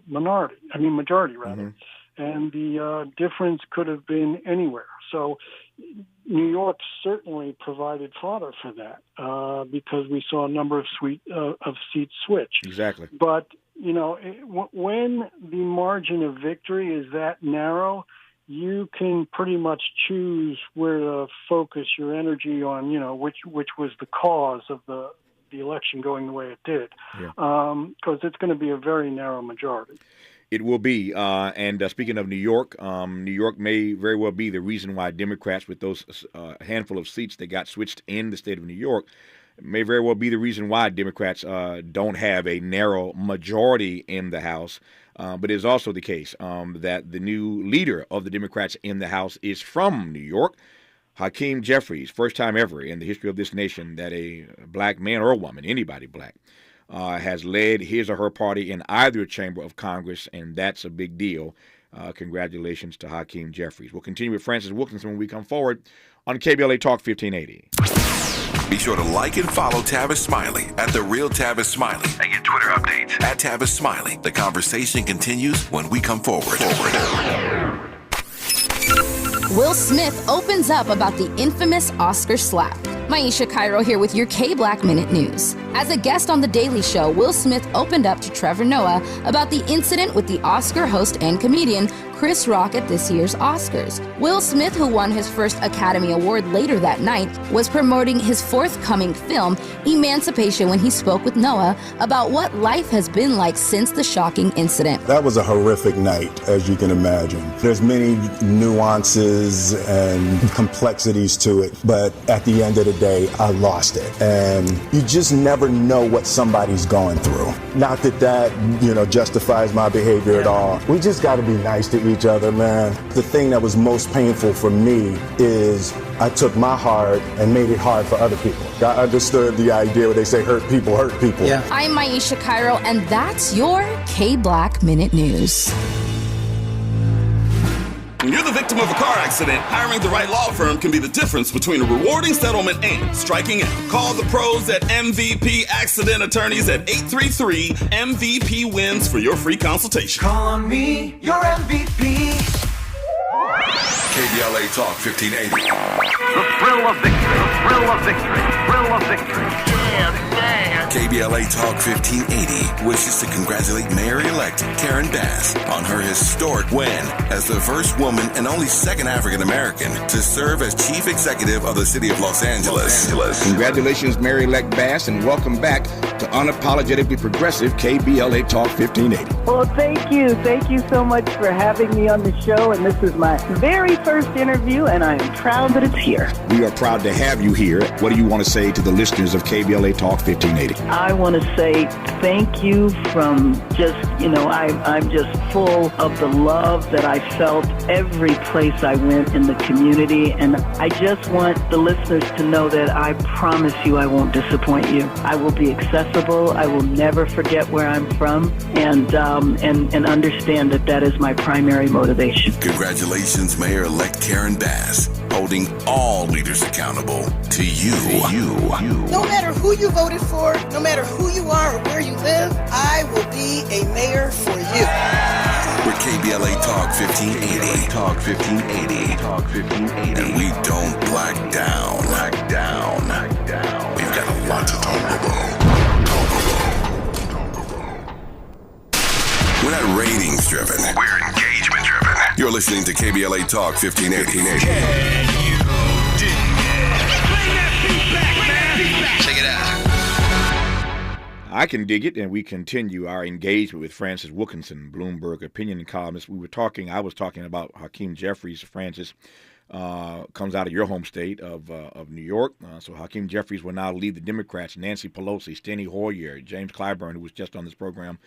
[SPEAKER 7] majority rather. And the difference could have been anywhere. So New York certainly provided fodder for that because we saw a number of seats switch.
[SPEAKER 6] Exactly.
[SPEAKER 7] But, when the margin of victory is that narrow, you can pretty much choose where to focus your energy on, which was the cause of the election going the way it did, because it's going to be a very narrow majority.
[SPEAKER 6] It will be. And speaking of New York may very well be the reason why Democrats, with those handful of seats that got switched in the state of New York, may very well be the reason why Democrats don't have a narrow majority in the House. But it is also the case that the new leader of the Democrats in the House is from New York, Hakeem Jeffries. First time ever in the history of this nation that a black man or a woman, anybody black, has led his or her party in either chamber of Congress, and that's a big deal. Congratulations to Hakeem Jeffries. We'll continue with Francis Wilkinson when we come forward on KBLA Talk 1580.
[SPEAKER 3] Be sure to like and follow Tavis Smiley at The Real Tavis Smiley and get Twitter updates at Tavis Smiley. The conversation continues when we come forward.
[SPEAKER 19] Will Smith opens up about the infamous Oscar slap. Maisha Cairo here with your K-Black Minute News. As a guest on The Daily Show, Will Smith opened up to Trevor Noah about the incident with the Oscar host and comedian Chris Rock at this year's Oscars. Will Smith, who won his first Academy Award later that night, was promoting his forthcoming film, Emancipation, when he spoke with Noah about what life has been like since the shocking incident.
[SPEAKER 4] That was a horrific night, as you can imagine. There's many nuances and complexities to it, but at the end of the day, I lost it. And you just never know what somebody's going through. Not that justifies my behavior at all. We just got to be nice to each other, man. The thing that was most painful for me is I took my heart and made it hard for other people. I understood the idea where they say hurt people hurt people.
[SPEAKER 19] Yeah. I'm Maisha Cairo, and that's your K-Black Minute News.
[SPEAKER 1] When you're the victim of a car accident, hiring the right law firm can be the difference between a rewarding settlement and striking out. Call the pros at MVP Accident Attorneys at 833-MVP-WINS for your free consultation.
[SPEAKER 2] Call on me, your MVP.
[SPEAKER 3] KBLA Talk 1580.
[SPEAKER 2] The thrill of victory. The thrill of victory. Thrill of victory.
[SPEAKER 3] KBLA Talk 1580 wishes to congratulate Mayor-elect Karen Bass on her historic win as the first woman and only second African-American to serve as chief executive of the city of Los Angeles.
[SPEAKER 6] Congratulations, Mayor-elect Bass, and welcome back to Unapologetically Progressive KBLA Talk 1580.
[SPEAKER 22] Well, thank you. Thank you so much for having me on the show, and this is my very first interview, and I am proud that it's here.
[SPEAKER 6] We are proud to have you here. What do you want to say to the listeners of KBLA Talk 1580?
[SPEAKER 22] I want to say thank you from just, I'm just full of the love that I felt every place I went in the community. And I just want the listeners to know that I promise you I won't disappoint you. I will be accessible. I will never forget where I'm from, and understand that is my primary motivation.
[SPEAKER 3] Congratulations, Mayor-elect Karen Bass, holding all leaders accountable to you.
[SPEAKER 23] No matter who you voted for, no matter who you are or where you live, I will be a mayor for you.
[SPEAKER 3] We're KBLA Talk 1580. Talk 1580. Talk 1580. And we don't black down. We've got a lot to talk about. We're not ratings driven. We're engagement driven. You're listening to KBLA Talk 1580. Can you dig it? Bring that beat back, man. Check it out.
[SPEAKER 6] I can dig it, and we continue our engagement with Francis Wilkinson, Bloomberg opinion columnist. I was talking about Hakeem Jeffries. Francis comes out of your home state of New York. So Hakeem Jeffries will now lead the Democrats. Nancy Pelosi, Steny Hoyer, James Clyburn, who was just on this program,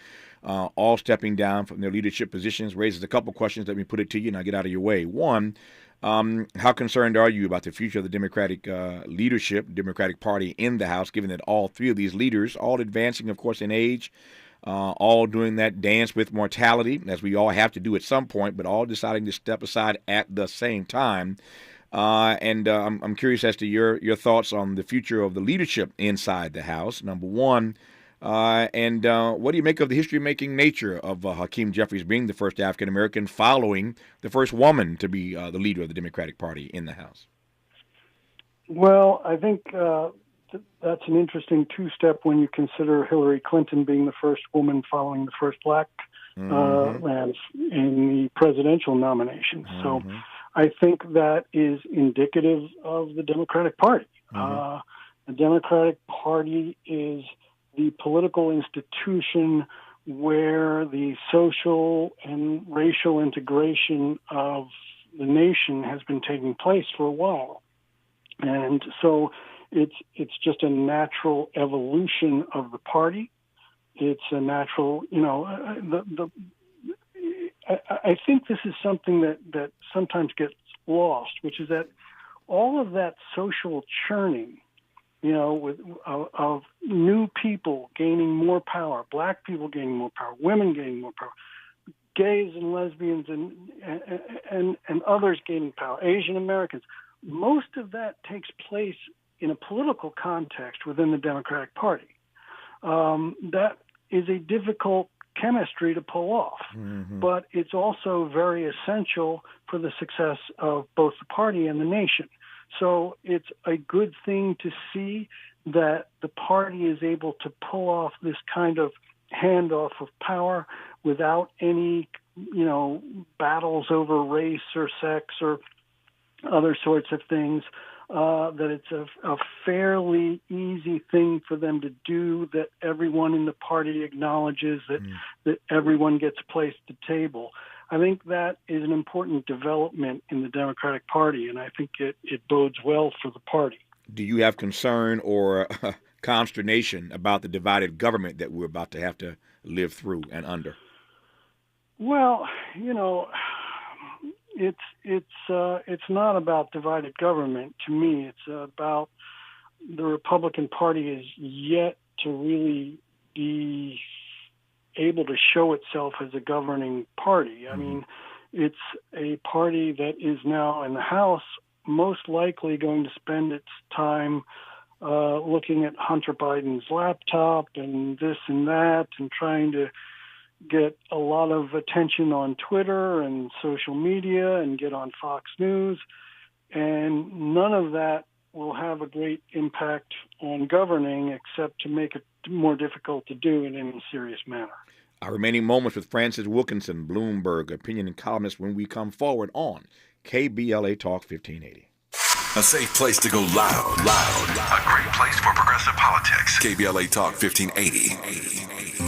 [SPEAKER 6] all stepping down from their leadership positions. Raises a couple questions. Let me put it to you, and I'll get out of your way. One, how concerned are you about the future of the Democratic leadership, Democratic Party in the House, given that all three of these leaders, all advancing, of course, in age, all doing that dance with mortality, as we all have to do at some point, but all deciding to step aside at the same time. I'm curious as to your thoughts on the future of the leadership inside the House, number one. What do you make of the history-making nature of Hakeem Jeffries being the first African-American following the first woman to be the leader of the Democratic Party in the House?
[SPEAKER 7] Well, I think that's an interesting two-step when you consider Hillary Clinton being the first woman following the first black man in the presidential nomination. So I think that is indicative of the Democratic Party. The Democratic Party is the political institution where the social and racial integration of the nation has been taking place for a while. And so it's just a natural evolution of the party. It's a natural, I think this is something that sometimes gets lost, which is that all of that social churning, of new people gaining more power, black people gaining more power, women gaining more power, gays and lesbians and others gaining power, Asian Americans. Most of that takes place in a political context within the Democratic Party. That is a difficult chemistry to pull off, but it's also very essential for the success of both the party and the nation. So it's a good thing to see that the party is able to pull off this kind of handoff of power without any, battles over race or sex or other sorts of things, that it's a fairly easy thing for them to do, that everyone in the party acknowledges, that everyone gets a place at the table. I think that is an important development in the Democratic Party, and I think it bodes well for the party.
[SPEAKER 6] Do you have concern or consternation about the divided government that we're about to have to live through and under?
[SPEAKER 7] Well, it's not about divided government to me. It's about the Republican Party is yet to really be able to show itself as a governing party. I mean, it's a party that is now in the House, most likely going to spend its time looking at Hunter Biden's laptop and this and that, and trying to get a lot of attention on Twitter and social media and get on Fox News. And none of that will have a great impact on governing, except to make it more difficult to do in any serious manner.
[SPEAKER 6] Our remaining moments with Francis Wilkinson, Bloomberg opinion and columnist, when we come forward on KBLA Talk 1580.
[SPEAKER 3] A safe place to go loud. A great place for progressive politics. KBLA Talk 1580.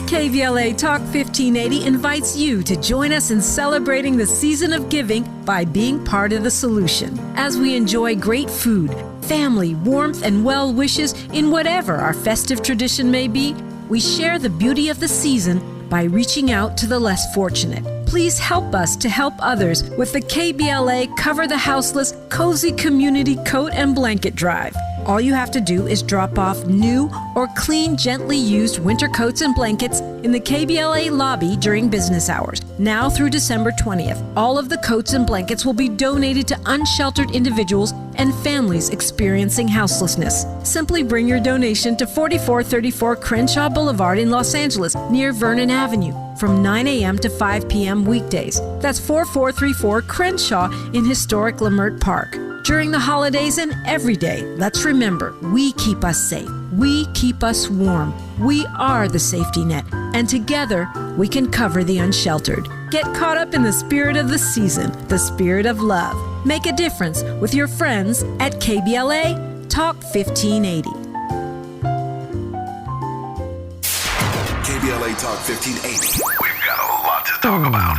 [SPEAKER 14] KBLA Talk 1580 invites you to join us in celebrating the season of giving by being part of the solution. As we enjoy great food, family, warmth, and well wishes in whatever our festive tradition may be, we share the beauty of the season by reaching out to the less fortunate. Please help us to help others with the KBLA Cover the Houseless Cozy Community Coat and Blanket Drive. All you have to do is drop off new or clean, gently used winter coats and blankets in the KBLA lobby during business hours. Now through December 20th, all of the coats and blankets will be donated to unsheltered individuals and families experiencing houselessness. Simply bring your donation to 4434 Crenshaw Boulevard in Los Angeles, near Vernon Avenue, from 9 a.m. to 5 p.m. weekdays. That's 4434 Crenshaw in historic Leimert Park. During the holidays and every day, let's remember, we keep us safe. We keep us warm. We are the safety net, and together we can cover the unsheltered. Get caught up in the spirit of the season, the spirit of love. Make a difference with your friends at KBLA Talk 1580.
[SPEAKER 3] KBLA Talk 1580. We've got a lot to talk about.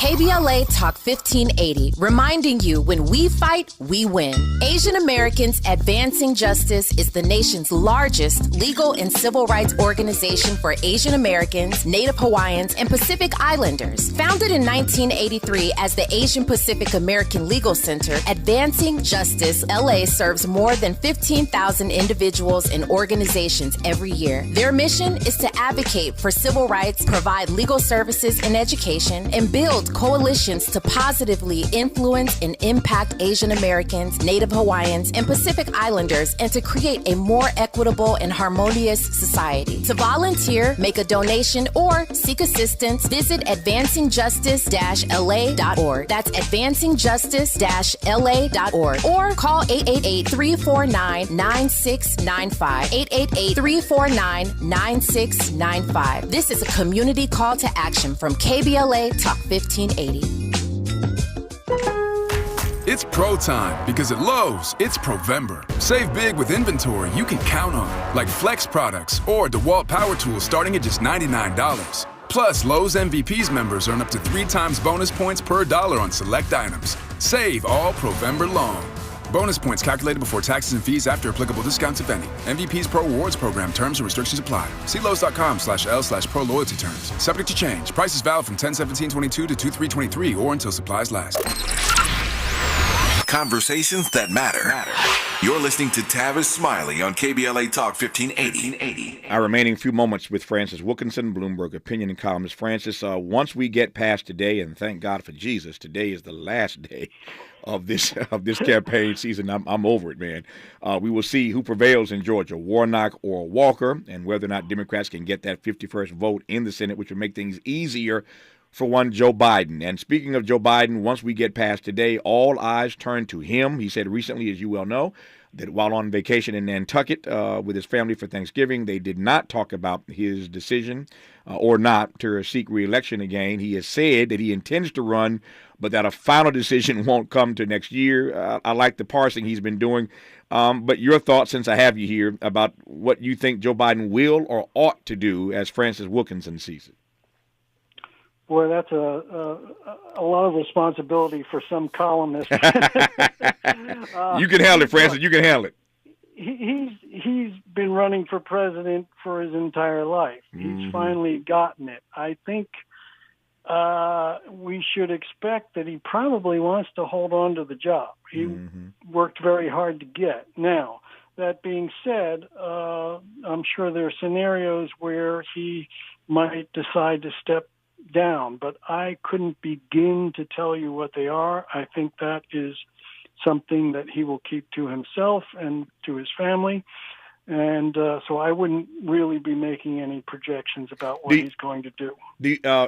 [SPEAKER 19] KBLA Talk 1580, reminding you when we fight, we win. Asian Americans Advancing Justice is the nation's largest legal and civil rights organization for Asian Americans, Native Hawaiians, and Pacific Islanders. Founded in 1983 as the Asian Pacific American Legal Center, Advancing Justice LA serves more than 15,000 individuals and organizations every year. Their mission is to advocate for civil rights, provide legal services and education, and build coalitions to positively influence and impact Asian Americans, Native Hawaiians, and Pacific Islanders, and to create a more equitable and harmonious society. To volunteer, make a donation, or seek assistance, visit advancingjustice-la.org. That's advancingjustice-la.org. Or call 888-349-9695. 888-349-9695. This is a community call to action from KBLA Talk 1580.
[SPEAKER 5] It's pro time because at Lowe's, it's Provember. Save big with inventory you can count on, like Flex products or DeWalt power tools starting at just $99. Plus, Lowe's MVPs members earn up to 3 times bonus points per dollar on select items. Save all Provember long. Bonus points calculated before taxes and fees after applicable discounts, if any. MVP's Pro Rewards Program terms and restrictions apply. See Lowe's.com/L/Pro Loyalty terms. Subject to change. Prices valid from 10/17/22 to 2/3/23 or until supplies last.
[SPEAKER 3] Conversations that matter. You're listening to Tavis Smiley on KBLA Talk 1580.
[SPEAKER 6] Our remaining few moments with Francis Wilkinson, Bloomberg opinion and columnist. Francis, once we get past today, and thank God for Jesus, today is the last day of this campaign season. I'm over it, man. We will see who prevails in Georgia, Warnock or Walker, and whether or not Democrats can get that 51st vote in the Senate, which would make things easier for one Joe Biden. And speaking of Joe Biden, once we get past today, all eyes turn to him. He said recently, as you well know, that while on vacation in Nantucket with his family for Thanksgiving, they did not talk about his decision or not to seek re-election again. He has said that he intends to run, but that a final decision won't come to next year. I like the parsing he's been doing. But your thoughts, since I have you here, about what you think Joe Biden will or ought to do as Francis Wilkinson sees it.
[SPEAKER 7] Boy, that's a lot of responsibility for some columnist.
[SPEAKER 6] You can handle it, Francis. You can handle it.
[SPEAKER 7] He's been running for president for his entire life. He's finally gotten it. I think we should expect that he probably wants to hold on to the job. He worked very hard to get. Now, that being said, I'm sure there are scenarios where he might decide to step down, but I couldn't begin to tell you what they are. I think that is something that he will keep to himself and to his family. And so I wouldn't really be making any projections about what he's going to do.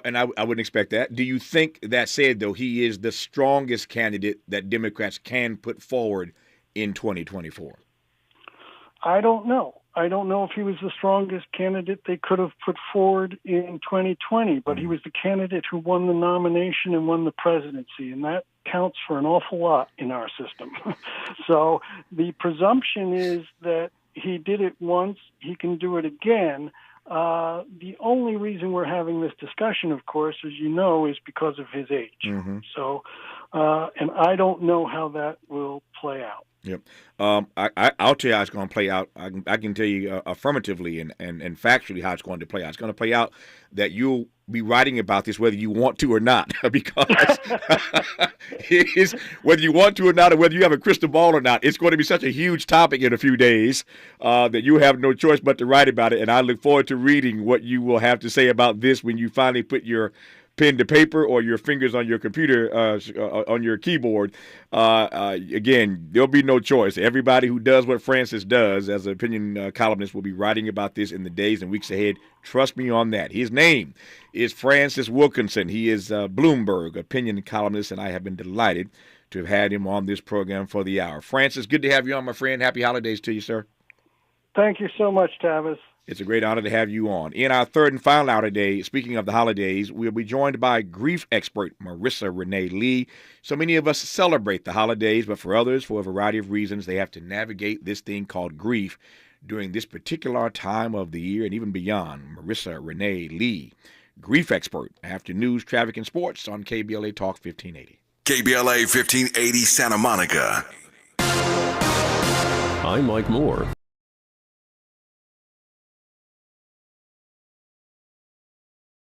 [SPEAKER 6] And I wouldn't expect that. Do you think, that said, though, he is the strongest candidate that Democrats can put forward in 2024?
[SPEAKER 7] I don't know. I don't know if he was the strongest candidate they could have put forward in 2020, but he was the candidate who won the nomination and won the presidency, and that counts for an awful lot in our system. So the presumption is that he did it once, he can do it again. The only reason we're having this discussion, of course, as you know, is because of his age. So, and I don't know how that will play out.
[SPEAKER 6] Yep. I'll tell you how it's going to play out. I can tell you affirmatively and factually how it's going to play out. It's going to play out that you'll be writing about this whether you want to or not, because it is, whether you want to or not, or whether you have a crystal ball or not, it's going to be such a huge topic in a few days that you have no choice but to write about it. And I look forward to reading what you will have to say about this when you finally put your pen to paper or your fingers on your computer, on your keyboard. Again, there'll be no choice. Everybody who does what Francis does as an opinion columnist will be writing about this in the days and weeks ahead. Trust me on that. His name is Francis Wilkinson. He is Bloomberg opinion columnist, and I have been delighted to have had him on this program for the hour. Francis, good to have you on, my friend. Happy holidays to you, sir.
[SPEAKER 7] Thank you so much, Tavis.
[SPEAKER 6] It's a great honor to have you on. In our third and final hour today, speaking of the holidays, we'll be joined by grief expert Marissa Renee Lee. So many of us celebrate the holidays, but for others, for a variety of reasons, they have to navigate this thing called grief during this particular time of the year and even beyond. Marissa Renee Lee, grief expert, after news, traffic, and sports on KBLA Talk 1580.
[SPEAKER 3] KBLA 1580 Santa Monica.
[SPEAKER 15] I'm Mike Moore,